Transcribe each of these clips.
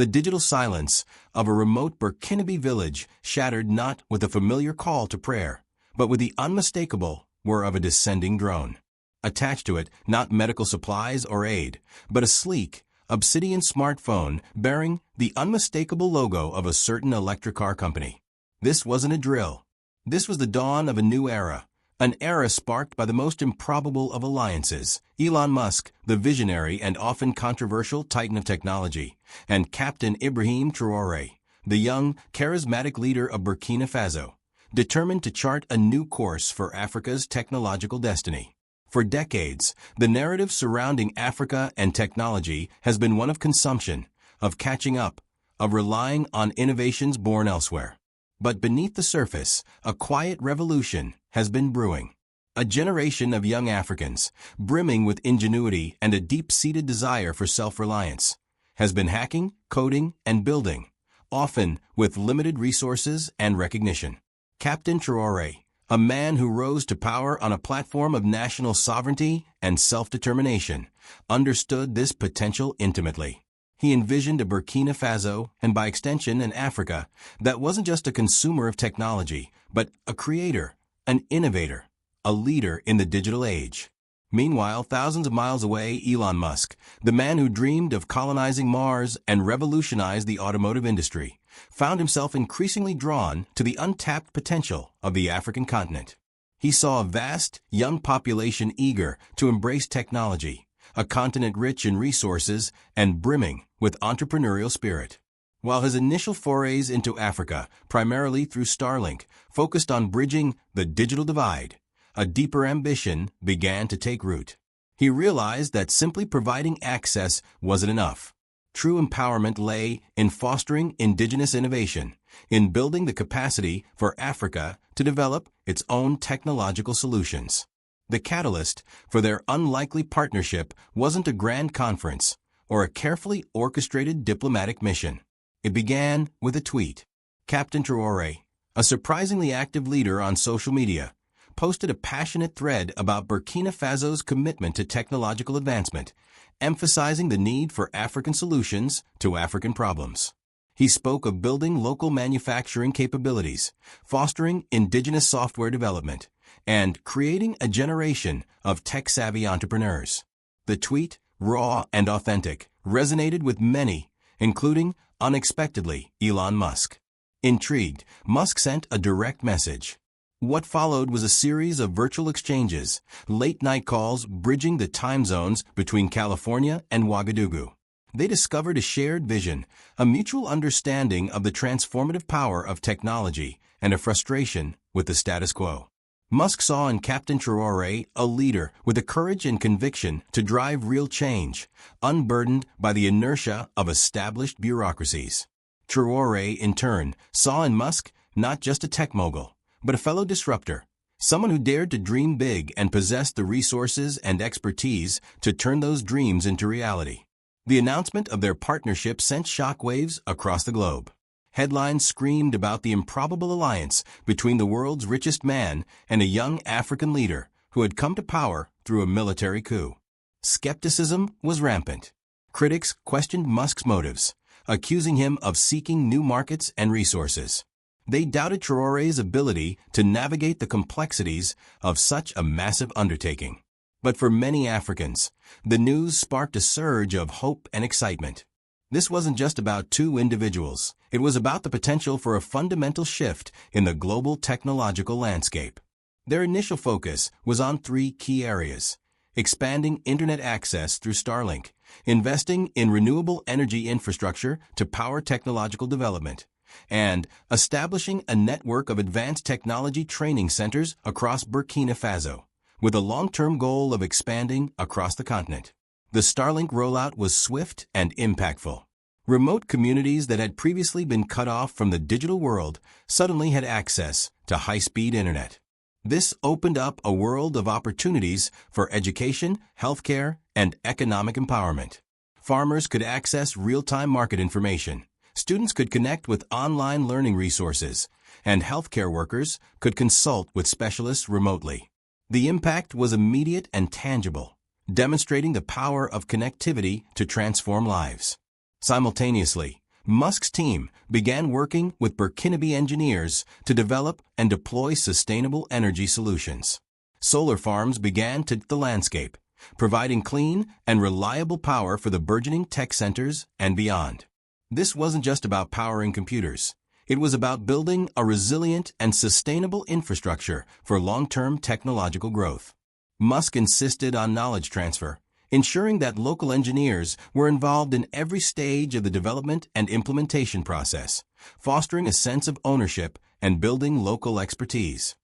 The digital silence of a remote Burkinabe village shattered not with a familiar call to prayer, but with the unmistakable whir of a descending drone. Attached to it, not medical supplies or aid, but a sleek, obsidian smartphone bearing the unmistakable logo of a certain electric car company. This wasn't a drill. This was the dawn of a new era, an era sparked by the most improbable of alliances, Elon Musk, the visionary and often controversial titan of technology, and Captain Ibrahim Traoré, the young, charismatic leader of Burkina Faso, determined to chart a new course for Africa's technological destiny. For decades, the narrative surrounding Africa and technology has been one of consumption, of catching up, of relying on innovations born elsewhere. But beneath the surface, a quiet revolution has been brewing. A generation of young Africans, brimming with ingenuity and a deep-seated desire for self-reliance, has been hacking, coding, and building, often with limited resources and recognition. Captain Traoré, a man who rose to power on a platform of national sovereignty and self-determination, understood this potential intimately. He envisioned a Burkina Faso, and by extension an Africa, that wasn't just a consumer of technology, but a creator, an innovator, a leader in the digital age. Meanwhile, thousands of miles away, Elon Musk, the man who dreamed of colonizing Mars and revolutionized the automotive industry, found himself increasingly drawn to the untapped potential of the African continent. He saw a vast, young population eager to embrace technology, a continent rich in resources and brimming with entrepreneurial spirit. While his initial forays into Africa, primarily through Starlink, focused on bridging the digital divide, a deeper ambition began to take root. He realized that simply providing access wasn't enough. True empowerment lay in fostering indigenous innovation, in building the capacity for Africa to develop its own technological solutions. The catalyst for their unlikely partnership wasn't a grand conference or a carefully orchestrated diplomatic mission. It began with a tweet. Captain Traoré, a surprisingly active leader on social media, posted a passionate thread about Burkina Faso's commitment to technological advancement, emphasizing the need for African solutions to African problems. He spoke of building local manufacturing capabilities, fostering indigenous software development, and creating a generation of tech-savvy entrepreneurs. The tweet, raw and authentic, resonated with many, including, unexpectedly, Elon Musk. Intrigued, Musk sent a direct message. What followed was a series of virtual exchanges, late-night calls bridging the time zones between California and Ouagadougou. They discovered a shared vision, a mutual understanding of the transformative power of technology, and a frustration with the status quo. Musk saw in Captain Traoré a leader with the courage and conviction to drive real change, unburdened by the inertia of established bureaucracies. Traoré, in turn, saw in Musk not just a tech mogul, but a fellow disruptor, someone who dared to dream big and possessed the resources and expertise to turn those dreams into reality. The announcement of their partnership sent shockwaves across the globe. Headlines screamed about the improbable alliance between the world's richest man and a young African leader who had come to power through a military coup. Skepticism was rampant. Critics questioned Musk's motives, accusing him of seeking new markets and resources. They doubted Traoré's ability to navigate the complexities of such a massive undertaking. But for many Africans, the news sparked a surge of hope and excitement. This wasn't just about two individuals. It was about the potential for a fundamental shift in the global technological landscape. Their initial focus was on three key areas: expanding internet access through Starlink, investing in renewable energy infrastructure to power technological development, and establishing a network of advanced technology training centers across Burkina Faso, with a long-term goal of expanding across the continent. The Starlink rollout was swift and impactful. Remote communities that had previously been cut off from the digital world suddenly had access to high-speed internet. This opened up a world of opportunities for education, healthcare, and economic empowerment. Farmers could access real-time market information. Students could connect with online learning resources, and healthcare workers could consult with specialists remotely. The impact was immediate and tangible, demonstrating the power of connectivity to transform lives. Simultaneously, Musk's team began working with Burkinabe engineers to develop and deploy sustainable energy solutions. Solar farms began to the landscape, providing clean and reliable power for the burgeoning tech centers and beyond. This wasn't just about powering computers. It was about building a resilient and sustainable infrastructure for long-term technological growth. Musk insisted on knowledge transfer, ensuring that local engineers were involved in every stage of the development and implementation process, fostering a sense of ownership and building local expertise.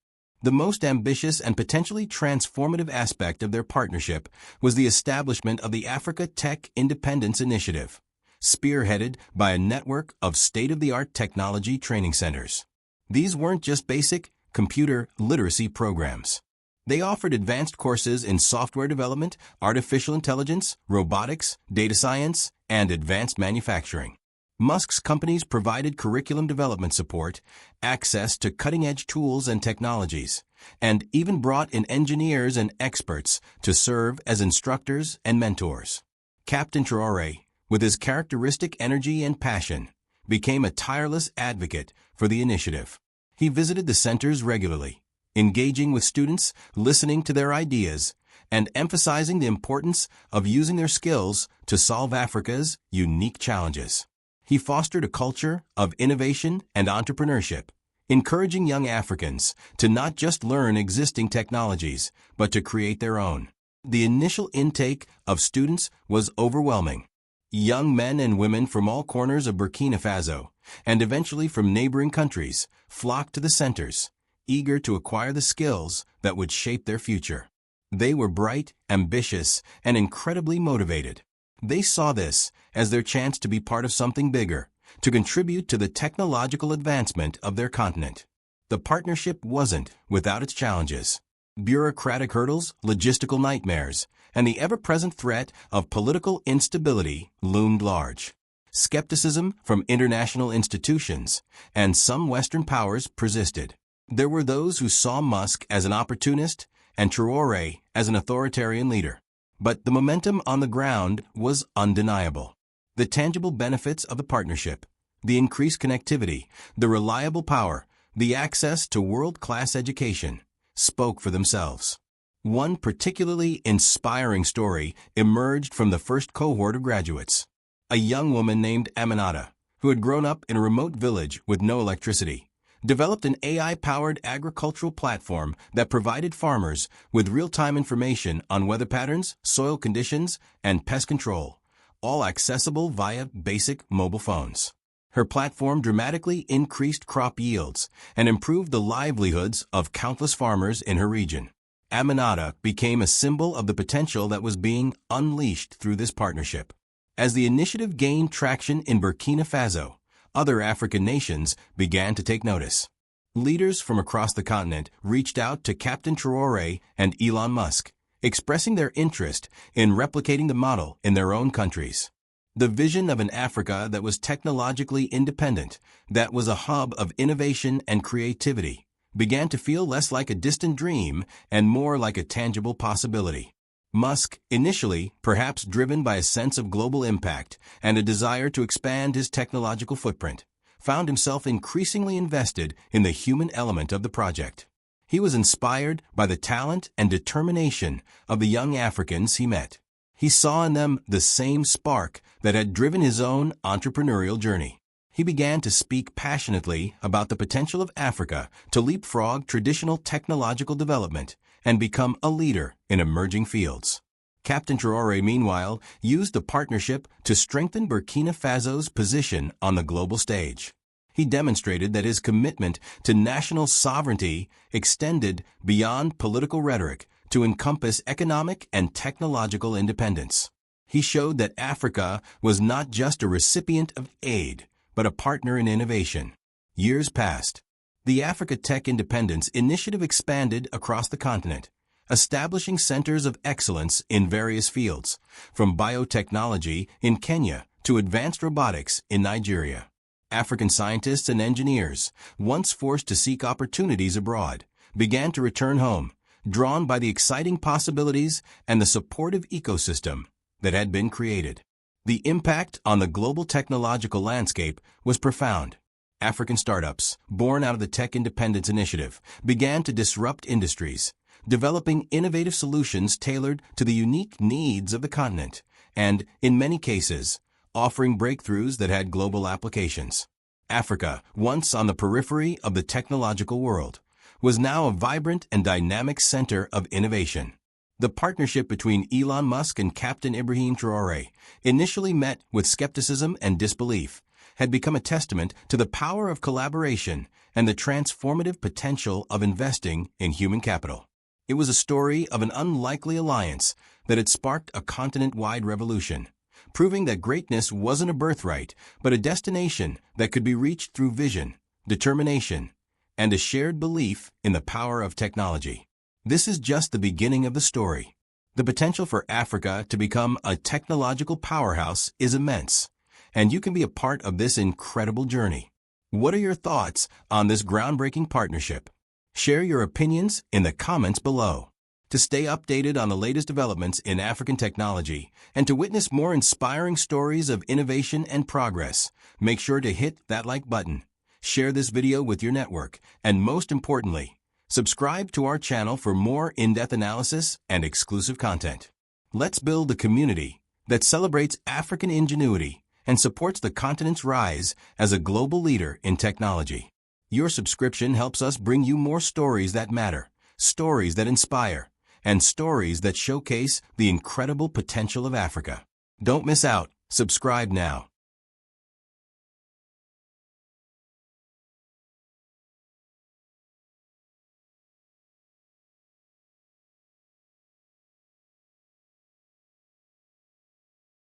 The most ambitious and potentially transformative aspect of their partnership was the establishment of the Africa Tech Independence Initiative, spearheaded by a network of state-of-the-art technology training centers. These weren't just basic computer literacy programs. They offered advanced courses in software development, artificial intelligence, robotics, data science, and advanced manufacturing. Musk's companies provided curriculum development support, access to cutting-edge tools and technologies, and even brought in engineers and experts to serve as instructors and mentors. Captain Traoré, with his characteristic energy and passion, became a tireless advocate for the initiative. He visited the centers regularly, engaging with students, listening to their ideas, and emphasizing the importance of using their skills to solve Africa's unique challenges. He fostered a culture of innovation and entrepreneurship, encouraging young Africans to not just learn existing technologies, but to create their own. The initial intake of students was overwhelming. Young men and women from all corners of Burkina Faso, and eventually from neighboring countries, flocked to the centers, eager to acquire the skills that would shape their future. They were bright, ambitious, and incredibly motivated. They saw this as their chance to be part of something bigger, to contribute to the technological advancement of their continent. The partnership wasn't without its challenges. Bureaucratic hurdles, logistical nightmares, and the ever-present threat of political instability loomed large. Skepticism from international institutions and some Western powers persisted. There were those who saw Musk as an opportunist and Traoré as an authoritarian leader. But the momentum on the ground was undeniable. The tangible benefits of the partnership, the increased connectivity, the reliable power, the access to world-class education, spoke for themselves. One particularly inspiring story emerged from the first cohort of graduates. A young woman named Aminata, who had grown up in a remote village with no electricity, developed an AI-powered agricultural platform that provided farmers with real-time information on weather patterns, soil conditions, and pest control, all accessible via basic mobile phones. Her platform dramatically increased crop yields and improved the livelihoods of countless farmers in her region. Aminata became a symbol of the potential that was being unleashed through this partnership. As the initiative gained traction in Burkina Faso, other African nations began to take notice. Leaders from across the continent reached out to Captain Traoré and Elon Musk, expressing their interest in replicating the model in their own countries. The vision of an Africa that was technologically independent, that was a hub of innovation and creativity, began to feel less like a distant dream and more like a tangible possibility. Musk, initially perhaps driven by a sense of global impact and a desire to expand his technological footprint, found himself increasingly invested in the human element of the project. He was inspired by the talent and determination of the young Africans he met. He saw in them the same spark that had driven his own entrepreneurial journey. He began to speak passionately about the potential of Africa to leapfrog traditional technological development and become a leader in emerging fields. Captain Traoré, meanwhile, used the partnership to strengthen Burkina Faso's position on the global stage. He demonstrated that his commitment to national sovereignty extended beyond political rhetoric to encompass economic and technological independence. He showed that Africa was not just a recipient of aid, but a partner in innovation. Years passed. The Africa Tech Independence Initiative expanded across the continent, establishing centers of excellence in various fields, from biotechnology in Kenya to advanced robotics in Nigeria. African scientists and engineers, once forced to seek opportunities abroad, began to return home, drawn by the exciting possibilities and the supportive ecosystem that had been created. The impact on the global technological landscape was profound. African startups, born out of the Tech Independence Initiative, began to disrupt industries, developing innovative solutions tailored to the unique needs of the continent, and, in many cases, offering breakthroughs that had global applications. Africa, once on the periphery of the technological world, was now a vibrant and dynamic center of innovation. The partnership between Elon Musk and Captain Ibrahim Traoré, initially met with skepticism and disbelief, had become a testament to the power of collaboration and the transformative potential of investing in human capital. It was a story of an unlikely alliance that had sparked a continent-wide revolution, proving that greatness wasn't a birthright, but a destination that could be reached through vision, determination, and a shared belief in the power of technology. This is just the beginning of the story. The potential for Africa to become a technological powerhouse is immense, and you can be a part of this incredible journey. What are your thoughts on this groundbreaking partnership? Share your opinions in the comments below. To stay updated on the latest developments in African technology and to witness more inspiring stories of innovation and progress, make sure to hit that like button, share this video with your network, and most importantly, subscribe to our channel for more in-depth analysis and exclusive content. Let's build a community that celebrates African ingenuity and supports the continent's rise as a global leader in technology. Your subscription helps us bring you more stories that matter, stories that inspire, and stories that showcase the incredible potential of Africa. Don't miss out. Subscribe now.